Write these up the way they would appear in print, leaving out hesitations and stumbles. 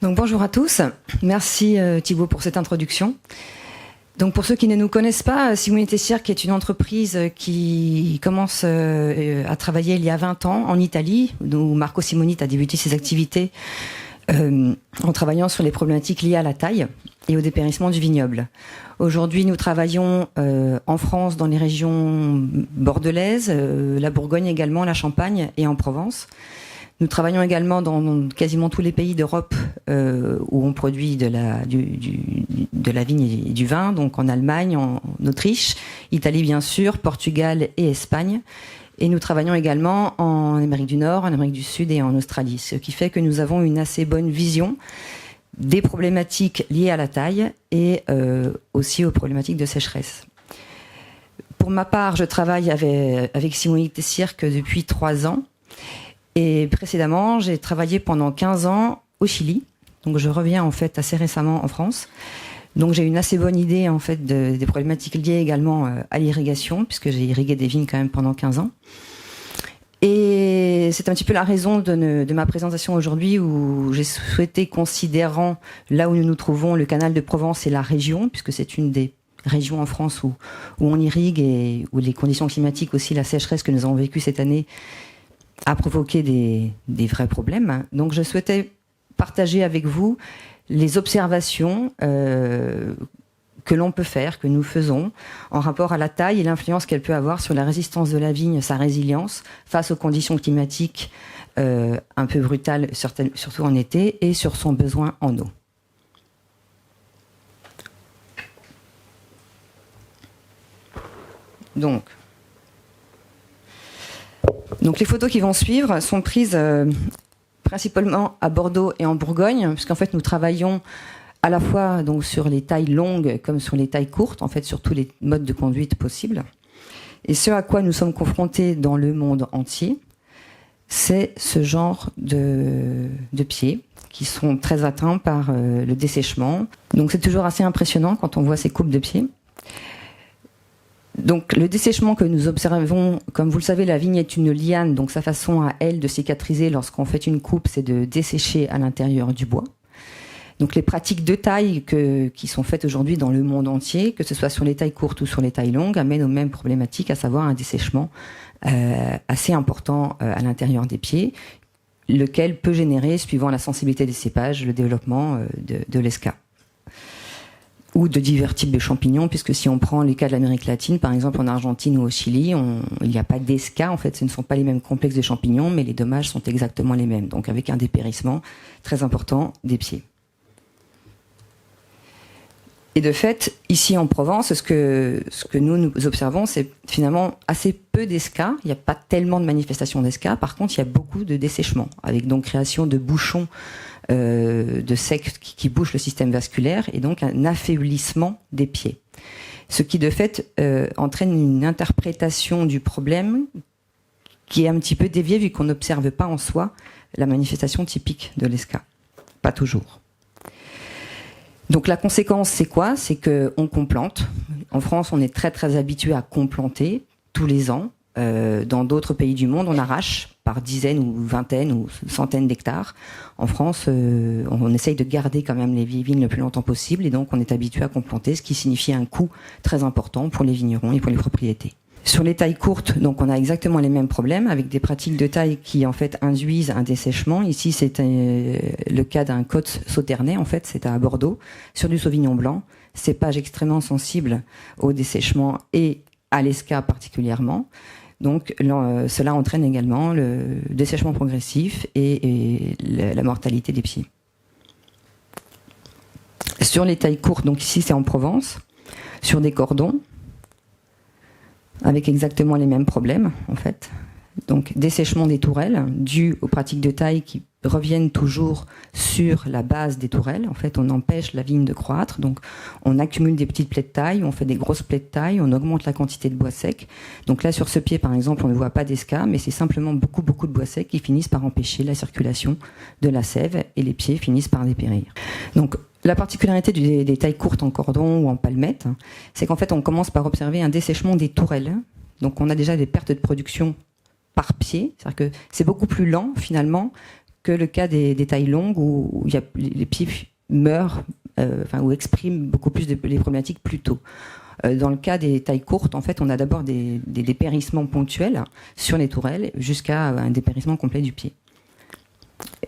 Donc bonjour à tous, merci Thibaut pour cette introduction. Donc pour ceux qui ne nous connaissent pas, Simonite Cirque est une entreprise qui commence à travailler il y a 20 ans en Italie, où Marco Simonite a débuté ses activités en travaillant sur les problématiques liées à la taille et au dépérissement du vignoble. Aujourd'hui, nous travaillons en France, dans les régions bordelaises, la Bourgogne également, la Champagne et en Provence. Nous travaillons également dans quasiment tous les pays d'Europe où on produit de la vigne et du vin, donc en Allemagne, en Autriche, Italie bien sûr, Portugal et Espagne. Et nous travaillons également en Amérique du Nord, en Amérique du Sud et en Australie, ce qui fait que nous avons une assez bonne vision des problématiques liées à la taille et aussi aux problématiques de sécheresse. Pour ma part, je travaille avec Simonite Cirque depuis 3 ans. Et précédemment, j'ai travaillé pendant 15 ans au Chili. Donc je reviens en fait assez récemment en France. Donc j'ai une assez bonne idée en fait des problématiques liées également à l'irrigation, puisque j'ai irrigué des vignes quand même pendant 15 ans. Et c'est un petit peu la raison de ma présentation aujourd'hui, où j'ai souhaité, considérant là où nous nous trouvons, le canal de Provence et la région, puisque c'est une des régions en France où on irrigue et où les conditions climatiques, aussi la sécheresse que nous avons vécue cette année, a provoqué des vrais problèmes. Donc je souhaitais partager avec vous les observations que l'on peut faire, que nous faisons, en rapport à la taille et l'influence qu'elle peut avoir sur la résistance de la vigne, sa résilience, face aux conditions climatiques un peu brutales, surtout en été, et sur son besoin en eau. Donc les photos qui vont suivre sont prises principalement à Bordeaux et en Bourgogne, puisqu'en fait nous travaillons à la fois donc sur les tailles longues comme sur les tailles courtes, en fait sur tous les modes de conduite possibles. Et ce à quoi nous sommes confrontés dans le monde entier, c'est ce genre de pieds qui sont très atteints par le dessèchement. Donc c'est toujours assez impressionnant quand on voit ces coupes de pieds. Donc le dessèchement que nous observons, comme vous le savez, la vigne est une liane, donc sa façon à elle de cicatriser lorsqu'on fait une coupe, c'est de dessécher à l'intérieur du bois. Donc les pratiques de taille qui sont faites aujourd'hui dans le monde entier, que ce soit sur les tailles courtes ou sur les tailles longues, amènent aux mêmes problématiques, à savoir un dessèchement assez important à l'intérieur des pieds, lequel peut générer, suivant la sensibilité des cépages, le développement de l'esca, ou de divers types de champignons, puisque si on prend les cas de l'Amérique latine, par exemple en Argentine ou au Chili, il n'y a pas d'esca, en fait ce ne sont pas les mêmes complexes de champignons, mais les dommages sont exactement les mêmes, donc avec un dépérissement très important des pieds. Et de fait, ici en Provence, ce que nous observons, c'est finalement assez peu d'esca, il n'y a pas tellement de manifestations d'esca, par contre il y a beaucoup de dessèchement, avec donc création de bouchons de sec qui bouche le système vasculaire et donc un affaiblissement des pieds. Ce qui de fait entraîne une interprétation du problème qui est un petit peu déviée vu qu'on n'observe pas en soi la manifestation typique de l'esca. Pas toujours. Donc la conséquence c'est quoi? C'est qu'on complante. En France on est très très habitué à complanter tous les ans. Dans d'autres pays du monde, on arrache par dizaines ou vingtaines ou centaines d'hectares. En France, on essaye de garder quand même les vignes le plus longtemps possible et donc on est habitué à complanter, ce qui signifie un coût très important pour les vignerons et pour les propriétés. Sur les tailles courtes, donc on a exactement les mêmes problèmes avec des pratiques de taille qui en fait induisent un dessèchement. Ici, c'est le cas d'un Côte Sauternais, en fait, c'est à Bordeaux, sur du Sauvignon blanc. Cépage extrêmement sensible au dessèchement et à l'esca particulièrement. Donc cela entraîne également le dessèchement progressif et la mortalité des pieds. Sur les tailles courtes, donc ici c'est en Provence, sur des cordons, avec exactement les mêmes problèmes en fait. Donc dessèchement des tourelles, dû aux pratiques de taille qui reviennent toujours sur la base des tourelles. En fait, on empêche la vigne de croître, donc on accumule des petites plaies de taille, on fait des grosses plaies de taille, on augmente la quantité de bois sec. Donc là, sur ce pied, par exemple, on ne voit pas d'esca, mais c'est simplement beaucoup de bois sec qui finissent par empêcher la circulation de la sève et les pieds finissent par dépérir. Donc la particularité des tailles courtes en cordon ou en palmette, c'est qu'en fait, on commence par observer un dessèchement des tourelles. Donc on a déjà des pertes de production par pied, c'est-à-dire que c'est beaucoup plus lent finalement que le cas des tailles longues où les pieds meurent, ou expriment beaucoup plus les problématiques plus tôt. Dans le cas des tailles courtes, en fait, on a d'abord des dépérissements ponctuels sur les tourelles jusqu'à un dépérissement complet du pied.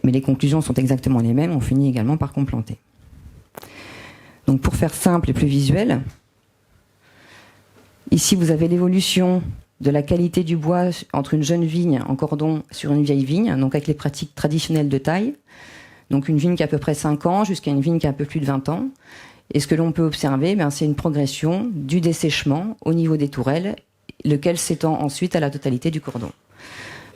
Mais les conclusions sont exactement les mêmes, on finit également par complanter. Donc pour faire simple et plus visuel, ici vous avez l'évolution de la qualité du bois entre une jeune vigne en cordon sur une vieille vigne, donc avec les pratiques traditionnelles de taille. Donc une vigne qui a à peu près 5 ans jusqu'à une vigne qui a un peu plus de 20 ans. Et ce que l'on peut observer, c'est une progression du dessèchement au niveau des tourelles, lequel s'étend ensuite à la totalité du cordon.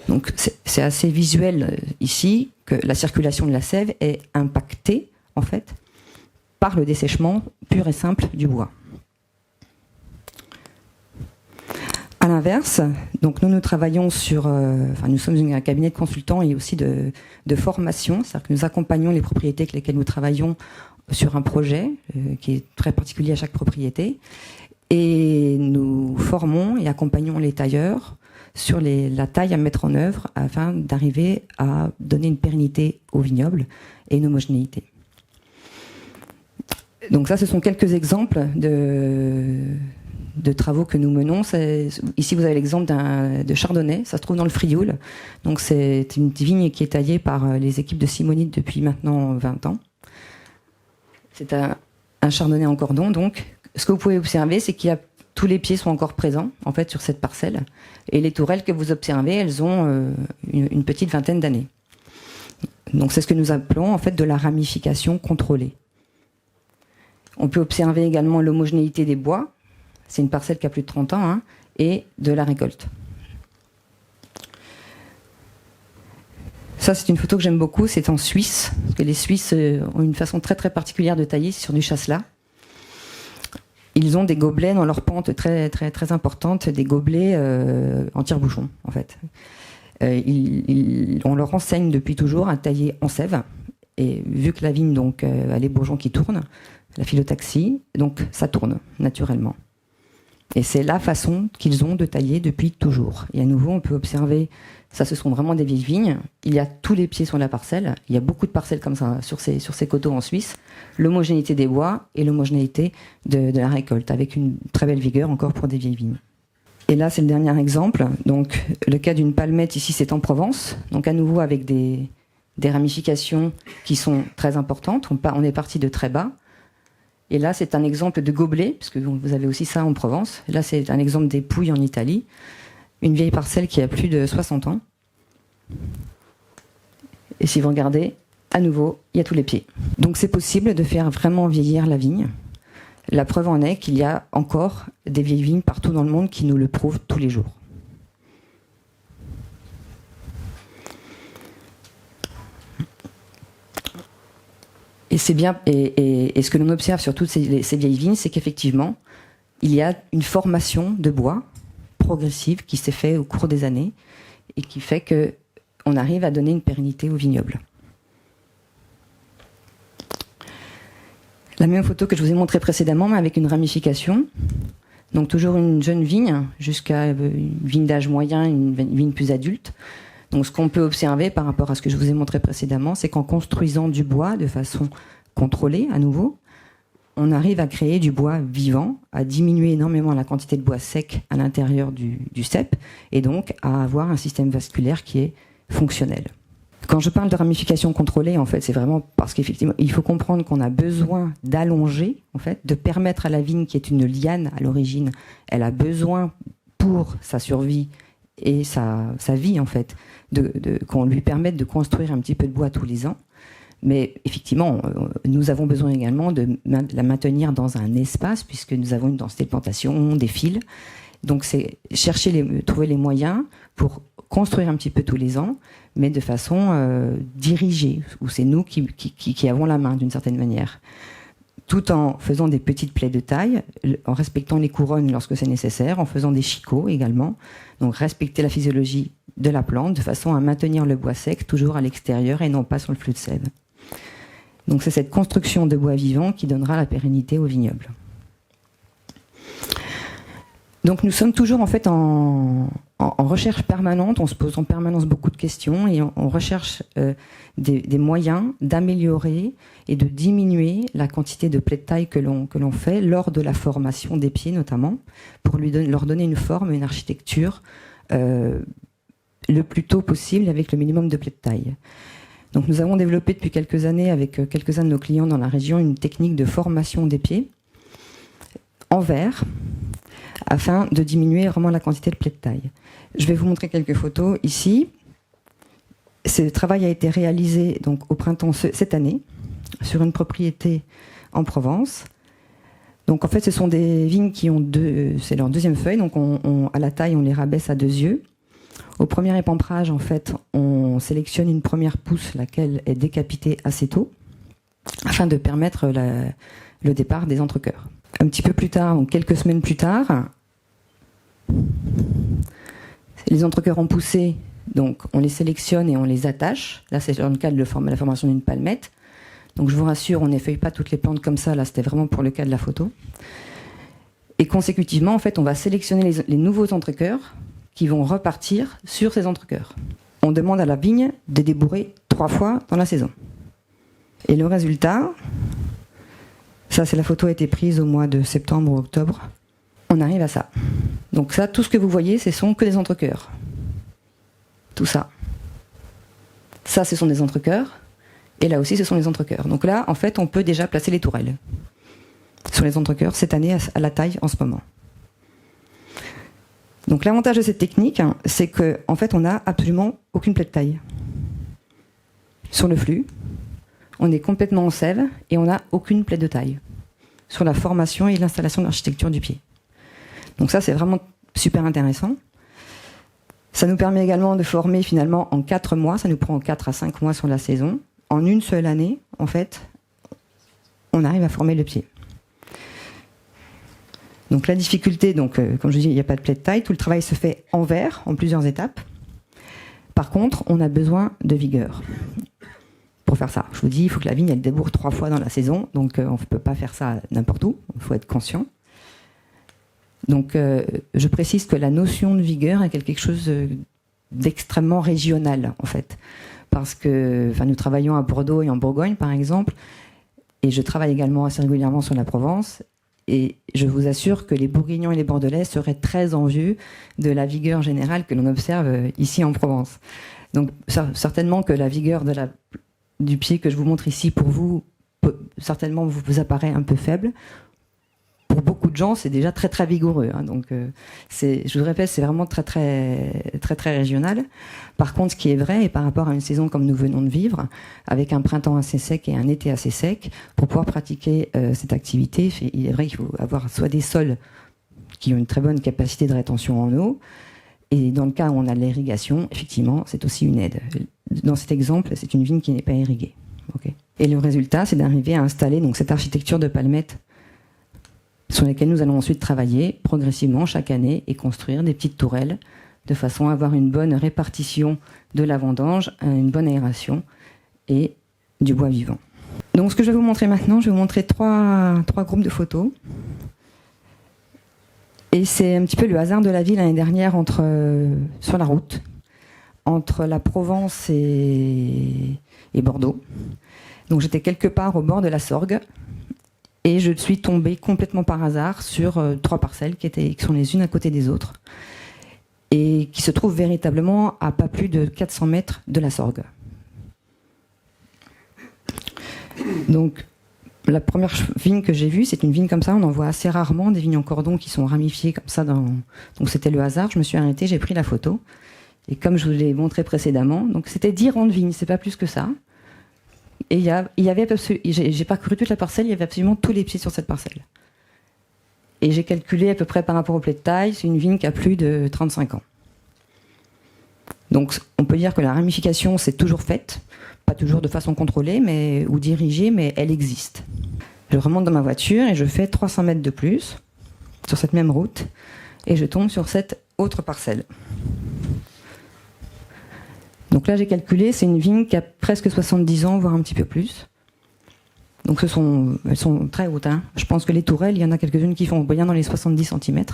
Donc c'est assez visuel ici que la circulation de la sève est impactée en fait par le dessèchement pur et simple du bois. À l'inverse, donc nous travaillons sur, nous sommes un cabinet de consultants et aussi de formation, c'est-à-dire que nous accompagnons les propriétés avec lesquelles nous travaillons sur un projet qui est très particulier à chaque propriété, et nous formons et accompagnons les tailleurs sur la taille à mettre en œuvre afin d'arriver à donner une pérennité au vignoble et une homogénéité. Donc ça, ce sont quelques exemples de travaux que nous menons. Ici, vous avez l'exemple de Chardonnay, ça se trouve dans le Frioul. Donc c'est une vigne qui est taillée par les équipes de Simonite depuis maintenant 20 ans. C'est un Chardonnay en cordon. Donc ce que vous pouvez observer, c'est tous les pieds sont encore présents en fait sur cette parcelle. Et les tourelles que vous observez, elles ont une petite vingtaine d'années. Donc c'est ce que nous appelons en fait de la ramification contrôlée. On peut observer également l'homogénéité des bois. C'est une parcelle qui a plus de 30 ans, et de la récolte. Ça, c'est une photo que j'aime beaucoup, c'est en Suisse, parce que les Suisses ont une façon très très particulière de tailler sur du chasselas. Ils ont des gobelets dans leur pente très très très importante, des gobelets en tire-bouchon, en fait. On leur enseigne depuis toujours à tailler en sève, et vu que la vigne donc, a les bourgeons qui tournent, la phyllotaxie, donc ça tourne naturellement. Et c'est la façon qu'ils ont de tailler depuis toujours. Et à nouveau, on peut observer, ça ce sont vraiment des vieilles vignes, il y a tous les pieds sur la parcelle, il y a beaucoup de parcelles comme ça sur ces coteaux en Suisse, l'homogénéité des bois et l'homogénéité de la récolte, avec une très belle vigueur encore pour des vieilles vignes. Et là, c'est le dernier exemple, donc le cas d'une palmette, ici c'est en Provence, donc à nouveau avec des ramifications qui sont très importantes, on est parti de très bas. Et là, c'est un exemple de gobelet, puisque vous avez aussi ça en Provence. Là, c'est un exemple des Pouilles en Italie. Une vieille parcelle qui a plus de 60 ans. Et si vous regardez, à nouveau, il y a tous les pieds. Donc c'est possible de faire vraiment vieillir la vigne. La preuve en est qu'il y a encore des vieilles vignes partout dans le monde qui nous le prouvent tous les jours. Et c'est bien, et ce que l'on observe sur toutes ces vieilles vignes, c'est qu'effectivement, il y a une formation de bois progressive qui s'est faite au cours des années et qui fait qu'on arrive à donner une pérennité au vignoble. La même photo que je vous ai montrée précédemment, mais avec une ramification. Donc toujours une jeune vigne, jusqu'à une vigne d'âge moyen, une vigne plus adulte. Donc ce qu'on peut observer par rapport à ce que je vous ai montré précédemment, c'est qu'en construisant du bois de façon contrôlée, à nouveau, on arrive à créer du bois vivant, à diminuer énormément la quantité de bois sec à l'intérieur du cep, et donc à avoir un système vasculaire qui est fonctionnel. Quand je parle de ramification contrôlée, en fait, c'est vraiment parce qu'effectivement, il faut comprendre qu'on a besoin d'allonger, en fait, de permettre à la vigne, qui est une liane à l'origine, elle a besoin pour sa survie et sa vie, en fait, qu'on lui permette de construire un petit peu de bois tous les ans. Mais effectivement, nous avons besoin également de la maintenir dans un espace, puisque nous avons une densité de plantation, des fils. Donc c'est trouver les moyens pour construire un petit peu tous les ans, mais de façon dirigée, où c'est nous qui avons la main d'une certaine manière. Tout en faisant des petites plaies de taille, en respectant les couronnes lorsque c'est nécessaire, en faisant des chicots également. Donc respecter la physiologie de la plante de façon à maintenir le bois sec toujours à l'extérieur et non pas sur le flux de sève. Donc c'est cette construction de bois vivant qui donnera la pérennité au vignoble. Donc nous sommes toujours en fait en recherche permanente, on se pose en permanence beaucoup de questions et on recherche des moyens d'améliorer et de diminuer la quantité de plaies de taille que l'on fait lors de la formation des pieds notamment, pour leur donner une forme, une architecture le plus tôt possible avec le minimum de plaies de taille. Donc nous avons développé depuis quelques années avec quelques-uns de nos clients dans la région une technique de formation des pieds en verre afin de diminuer vraiment la quantité de plaies de taille. Je vais vous montrer quelques photos ici. Ce travail a été réalisé donc au printemps cette année sur une propriété en Provence. Donc en fait ce sont des vignes qui ont c'est leur deuxième feuille, donc à la taille on les rabaisse à 2 yeux. Au premier épamprage, en fait, on sélectionne une première pousse, laquelle est décapitée assez tôt, afin de permettre le départ des entrecœurs. Un petit peu plus tard, donc quelques semaines plus tard, les entrecœurs ont poussé, donc on les sélectionne et on les attache. Là, c'est dans le cadre de la formation d'une palmette. Donc je vous rassure, on n'effeuille pas toutes les plantes comme ça. Là, c'était vraiment pour le cas de la photo. Et consécutivement, en fait, on va sélectionner les nouveaux entrecœurs qui vont repartir sur ces entrecœurs. On demande à la vigne de débourrer 3 fois dans la saison. Et le résultat, ça c'est la photo a été prise au mois de septembre ou octobre, on arrive à ça. Donc ça, tout ce que vous voyez, ce sont que des entrecœurs. Tout ça. Ça, ce sont des entrecœurs. Et là aussi, ce sont des entrecœurs. Donc là, en fait, on peut déjà placer les tourelles sur les entrecœurs cette année à la taille en ce moment. Donc l'avantage de cette technique, c'est qu'en fait, on n'a absolument aucune plaie de taille. Sur le flux, on est complètement en sève et on n'a aucune plaie de taille sur la formation et l'installation de l'architecture du pied. Donc ça, c'est vraiment super intéressant. Ça nous permet également de former finalement en 4 mois, ça nous prend 4 à 5 mois sur la saison. En une seule année, en fait, on arrive à former le pied. Donc la difficulté, comme je dis, il n'y a pas de plaie de taille, tout le travail se fait en verre, en plusieurs étapes. Par contre, on a besoin de vigueur pour faire ça. Je vous dis, il faut que la vigne elle débourre 3 fois dans la saison, donc on ne peut pas faire ça n'importe où, il faut être conscient. Donc je précise que la notion de vigueur est quelque chose d'extrêmement régional en fait. Parce que nous travaillons à Bordeaux et en Bourgogne par exemple, et je travaille également assez régulièrement sur la Provence. Et je vous assure que les Bourguignons et les Bordelais seraient très envieux de la vigueur générale que l'on observe ici en Provence. Donc certainement que la vigueur du pied que je vous montre ici pour vous, certainement vous apparaît un peu faible. Pour beaucoup de gens, c'est déjà très très vigoureux. Donc je vous répète, c'est vraiment très très régional. Par contre, ce qui est vrai, et par rapport à une saison comme nous venons de vivre, avec un printemps assez sec et un été assez sec, pour pouvoir pratiquer cette activité, il est vrai qu'il faut avoir soit des sols qui ont une très bonne capacité de rétention en eau, et dans le cas où on a de l'irrigation, effectivement, c'est aussi une aide. Dans cet exemple, c'est une vigne qui n'est pas irriguée. Okay. Et le résultat, c'est d'arriver à installer donc cette architecture de palmettes sur lesquelles nous allons ensuite travailler progressivement chaque année et construire des petites tourelles de façon à avoir une bonne répartition de la vendange, une bonne aération et du bois vivant. Donc ce que je vais vous montrer maintenant, je vais vous montrer trois groupes de photos. Et c'est un petit peu le hasard de la vie l'année dernière sur la route, entre la Provence et Bordeaux. Donc j'étais quelque part au bord de la Sorgue, et je suis tombée complètement par hasard sur 3 parcelles qui sont les unes à côté des autres et qui se trouvent véritablement à pas plus de 400 mètres de la Sorgue. Donc la première vigne que j'ai vue, c'est une vigne comme ça, on en voit assez rarement, des vignes en cordon qui sont ramifiées comme ça. Donc c'était le hasard, je me suis arrêtée, j'ai pris la photo. Et comme je vous l'ai montré précédemment, donc c'était 10 rangs de vignes, c'est pas plus que ça. Et j'ai parcouru toute la parcelle, il y avait absolument tous les pieds sur cette parcelle. Et j'ai calculé à peu près par rapport au plaies de taille, c'est une vigne qui a plus de 35 ans. Donc on peut dire que la ramification s'est toujours faite, pas toujours de façon contrôlée ou dirigée, mais elle existe. Je remonte dans ma voiture et je fais 300 mètres de plus sur cette même route et je tombe sur cette autre parcelle. Donc là, j'ai calculé, c'est une vigne qui a presque 70 ans, voire un petit peu plus. Donc elles sont très hautes. Je pense que les tourelles, il y en a quelques-unes qui font bien dans les 70 cm.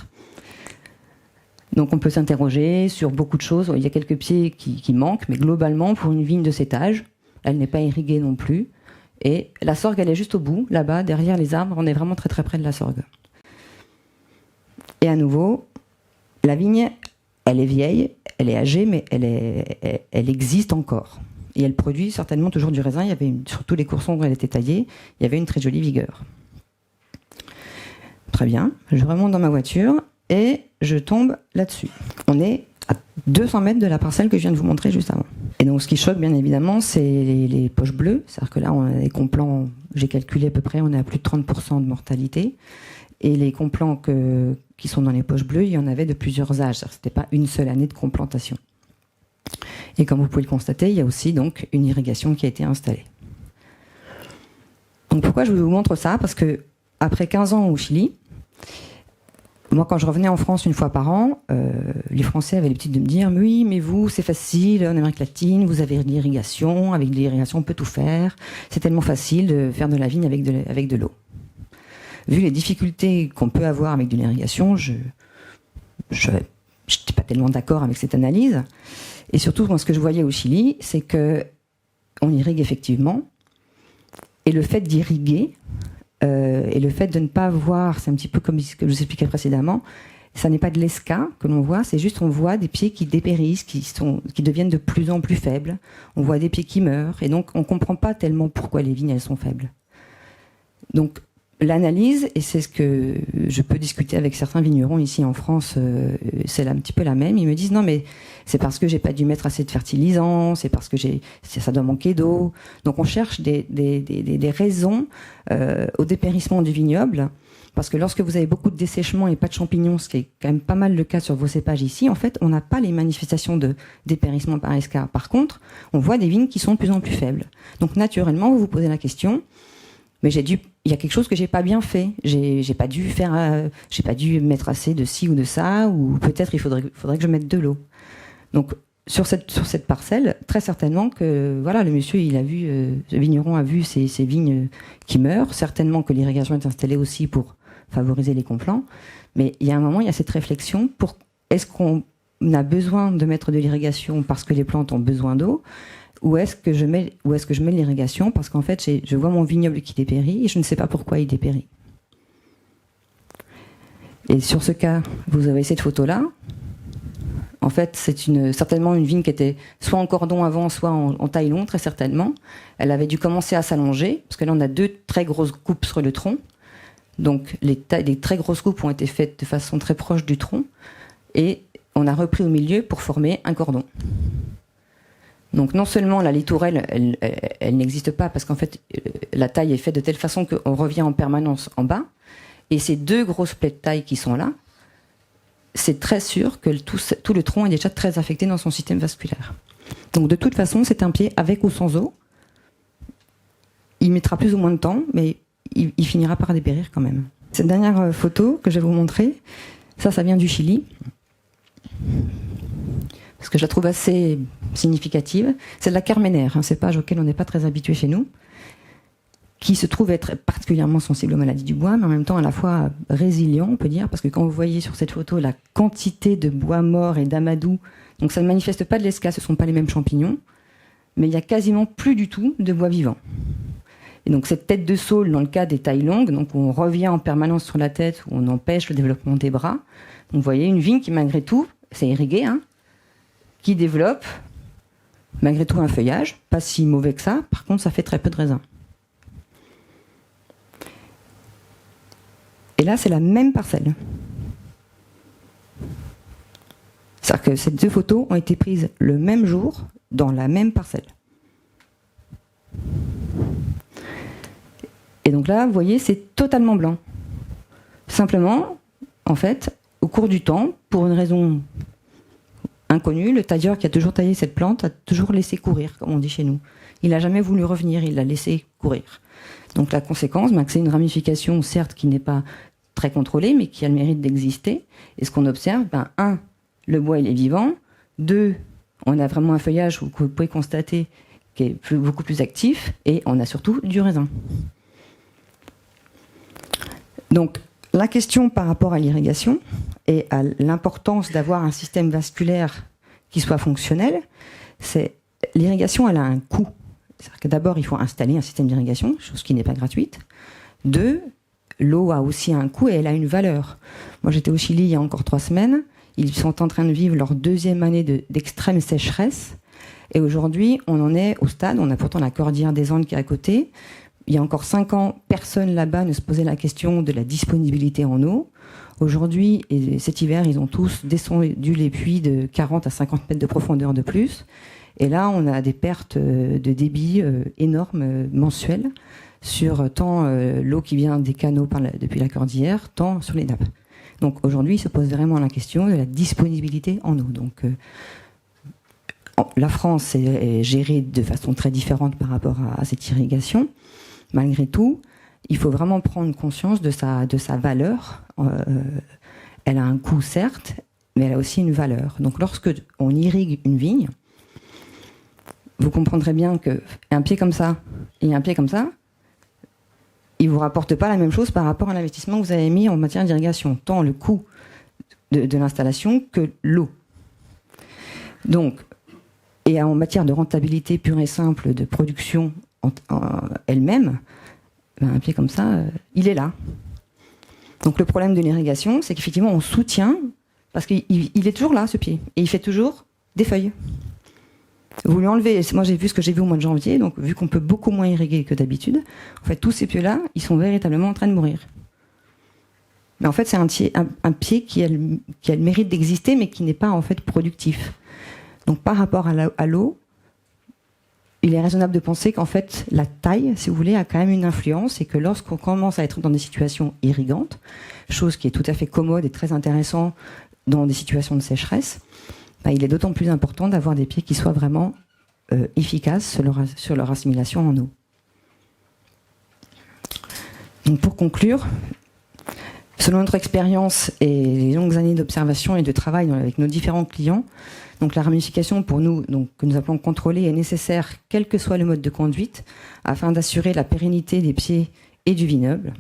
Donc on peut s'interroger sur beaucoup de choses. Il y a quelques pieds qui manquent, mais globalement, pour une vigne de cet âge, elle n'est pas irriguée non plus. Et la sorgue, elle est juste au bout, là-bas, derrière les arbres. On est vraiment très très près de la sorgue. Et à nouveau, la vigne, elle est vieille, elle est âgée, mais elle existe encore. Et elle produit certainement toujours du raisin. Il y avait sur tous les coursons où elle était taillée, il y avait une très jolie vigueur. Très bien, je remonte dans ma voiture et je tombe là-dessus. On est à 200 mètres de la parcelle que je viens de vous montrer juste avant. Et donc ce qui choque bien évidemment, c'est les poches bleues. C'est-à-dire que là, on a des complants, j'ai calculé à peu près, on est à plus de 30% de mortalité. Et les complants qui sont dans les poches bleues, il y en avait de plusieurs âges. Ce n'était pas une seule année de complantation. Et comme vous pouvez le constater, il y a aussi donc une irrigation qui a été installée. Donc pourquoi je vous montre ça? Parce que après 15 ans au Chili, moi, quand je revenais en France une fois par an, les Français avaient l'habitude de me dire « Oui, mais vous, c'est facile, en Amérique latine, vous avez l'irrigation, avec de l'irrigation, on peut tout faire. C'est tellement facile de faire de la vigne avec de l'eau. » Vu les difficultés qu'on peut avoir avec de l'irrigation, je n'étais pas tellement d'accord avec cette analyse. Et surtout, moi, ce que je voyais au Chili, c'est qu'on irrigue effectivement. Et le fait d'irriguer, et le fait de ne pas voir, c'est un petit peu comme ce que je vous expliquais précédemment, ça n'est pas de l'esca que l'on voit, c'est juste on voit des pieds qui dépérissent, qui deviennent de plus en plus faibles. On voit des pieds qui meurent, et donc on ne comprend pas tellement pourquoi les vignes elles sont faibles. Donc l'analyse, et c'est ce que je peux discuter avec certains vignerons ici en France, c'est un petit peu la même. Ils me disent non mais c'est parce que j'ai pas dû mettre assez de fertilisants, c'est parce que ça doit manquer d'eau. Donc on cherche des raisons au dépérissement du vignoble, parce que lorsque vous avez beaucoup de dessèchement et pas de champignons, ce qui est quand même pas mal le cas sur vos cépages ici, en fait on n'a pas les manifestations de dépérissement par esca. Par contre, on voit des vignes qui sont de plus en plus faibles. Donc naturellement vous vous posez la question, mais il y a quelque chose que j'ai pas bien fait. J'ai pas dû mettre assez de ci ou de ça, ou peut-être il faudrait que je mette de l'eau. Donc sur cette parcelle, très certainement que voilà, le monsieur, le vigneron a vu ces vignes qui meurent. Certainement que l'irrigation est installée aussi pour favoriser les complants. Mais il y a un moment, il y a cette réflexion est-ce qu'on a besoin de mettre de l'irrigation parce que les plantes ont besoin d'eau? Où est-ce que je mets l'irrigation parce qu'en fait, je vois mon vignoble qui dépérit et je ne sais pas pourquoi il dépérit. Et sur ce cas, vous avez cette photo-là. En fait, c'est certainement une vigne qui était soit en cordon avant, soit en taille longue, très certainement. Elle avait dû commencer à s'allonger, parce que là, on a 2 très grosses coupes sur le tronc. Donc, les très grosses coupes ont été faites de façon très proche du tronc. Et on a repris au milieu pour former un cordon. Donc non seulement la litourelle, elle n'existe pas parce qu'en fait la taille est faite de telle façon qu'on revient en permanence en bas, et ces 2 grosses plaies de taille qui sont là, c'est très sûr que tout le tronc est déjà très affecté dans son système vasculaire. Donc de toute façon, c'est un pied avec ou sans eau. Il mettra plus ou moins de temps, mais il finira par dépérir quand même. Cette dernière photo que je vais vous montrer, ça vient du Chili. Parce que je la trouve assez significative, c'est de la Carménère, un cépage auquel on n'est pas très habitué chez nous, qui se trouve être particulièrement sensible aux maladies du bois, mais en même temps à la fois résilient, on peut dire, parce que quand vous voyez sur cette photo la quantité de bois mort et d'amadou, donc ça ne manifeste pas de l'esca, ce ne sont pas les mêmes champignons, mais il n'y a quasiment plus du tout de bois vivant. Et donc cette tête de saule, dans le cas des tailles longues, donc on revient en permanence sur la tête, où on empêche le développement des bras, donc vous voyez une vigne qui malgré tout, c'est irrigué, qui développe malgré tout un feuillage, pas si mauvais que ça, par contre ça fait très peu de raisins. Et là c'est la même parcelle. C'est-à-dire que ces 2 photos ont été prises le même jour, dans la même parcelle. Et donc là, vous voyez, c'est totalement blanc. Simplement, en fait, au cours du temps, pour une raison inconnu, le tailleur qui a toujours taillé cette plante a toujours laissé courir, comme on dit chez nous. Il n'a jamais voulu revenir, il l'a laissé courir. Donc la conséquence, c'est une ramification, certes, qui n'est pas très contrôlée, mais qui a le mérite d'exister. Et ce qu'on observe, 1, le bois il est vivant, 2, on a vraiment un feuillage, vous pouvez constater, qui est beaucoup plus actif, et on a surtout du raisin. Donc la question par rapport à l'irrigation, et à l'importance d'avoir un système vasculaire qui soit fonctionnel, c'est l'irrigation, elle a un coût. C'est-à-dire que d'abord, il faut installer un système d'irrigation, chose qui n'est pas gratuite. 2, l'eau a aussi un coût et elle a une valeur. Moi, j'étais au Chili il y a encore 3 semaines. Ils sont en train de vivre leur 2e année d'extrême sécheresse. Et aujourd'hui, on en est au stade, on a pourtant la cordillère des Andes qui est à côté. Il y a encore 5 ans, personne là-bas ne se posait la question de la disponibilité en eau. Aujourd'hui, et cet hiver, ils ont tous descendu les puits de 40 à 50 mètres de profondeur de plus. Et là, on a des pertes de débit énormes mensuelles sur tant l'eau qui vient des canaux depuis la cordillère, tant sur les nappes. Donc aujourd'hui, il se pose vraiment la question de la disponibilité en eau. Donc la France est gérée de façon très différente par rapport à cette irrigation. Malgré tout, il faut vraiment prendre conscience de sa valeur. Elle a un coût, certes, mais elle a aussi une valeur. Donc lorsque on irrigue une vigne, vous comprendrez bien qu'un pied comme ça et un pied comme ça, il ne vous rapporte pas la même chose par rapport à l'investissement que vous avez mis en matière d'irrigation, tant le coût de l'installation que l'eau. Donc, et en matière de rentabilité pure et simple de production elle-même, ben un pied comme ça, il est là. Donc le problème de l'irrigation, c'est qu'effectivement on soutient, parce qu'il est toujours là ce pied, et il fait toujours des feuilles. Vous lui enlevez, moi j'ai vu ce que j'ai vu au mois de janvier, donc vu qu'on peut beaucoup moins irriguer que d'habitude, en fait tous ces pieds-là, ils sont véritablement en train de mourir. Mais en fait c'est un pied qui a le mérite d'exister, mais qui n'est pas en fait productif. Donc par rapport à l'eau, il est raisonnable de penser qu'en fait la taille, si vous voulez, a quand même une influence, et que lorsqu'on commence à être dans des situations irrigantes, chose qui est tout à fait commode et très intéressant dans des situations de sécheresse, il est d'autant plus important d'avoir des pieds qui soient vraiment efficaces sur leur assimilation en eau. Donc pour conclure, selon notre expérience et les longues années d'observation et de travail avec nos différents clients, donc la ramification pour nous, donc, que nous appelons contrôlée, est nécessaire quel que soit le mode de conduite, afin d'assurer la pérennité des pieds et du vignoble,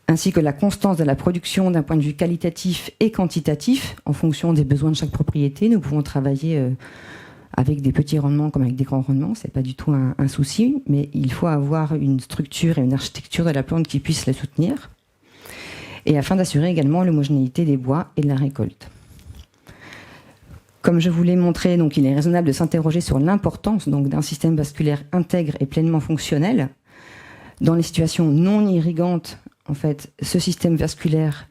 ainsi que la constance de la production d'un point de vue qualitatif et quantitatif, en fonction des besoins de chaque propriété. Nous pouvons travailler avec des petits rendements comme avec des grands rendements, c'est pas du tout un souci, mais il faut avoir une structure et une architecture de la plante qui puisse la soutenir, et afin d'assurer également l'homogénéité des bois et de la récolte. Comme je vous l'ai montré, donc, il est raisonnable de s'interroger sur l'importance d'un système vasculaire intègre et pleinement fonctionnel. Dans les situations non irrigantes, en fait, ce système vasculaire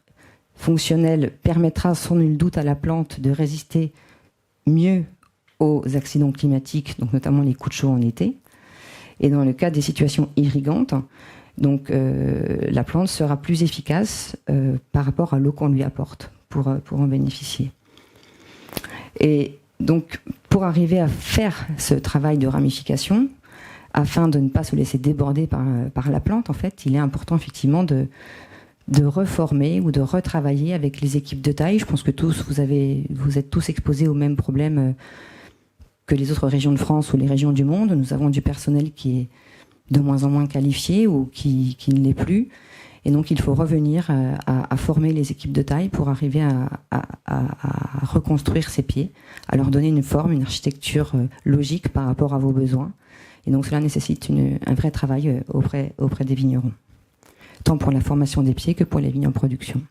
fonctionnel permettra sans nul doute à la plante de résister mieux aux accidents climatiques, donc notamment les coups de chaud en été. Et dans le cas des situations irrigantes, donc, la plante sera plus efficace par rapport à l'eau qu'on lui apporte pour en bénéficier. Et donc, pour arriver à faire ce travail de ramification, afin de ne pas se laisser déborder par la plante, en fait, il est important effectivement de reformer ou de retravailler avec les équipes de taille. Je pense que vous êtes tous exposés aux mêmes problèmes que les autres régions de France ou les régions du monde. Nous avons du personnel qui est de moins en moins qualifié ou qui ne l'est plus. Et donc, il faut revenir à former les équipes de taille pour arriver à reconstruire ces pieds, à leur donner une forme, une architecture logique par rapport à vos besoins. Et donc, cela nécessite un vrai travail auprès des vignerons, tant pour la formation des pieds que pour les vignes en production.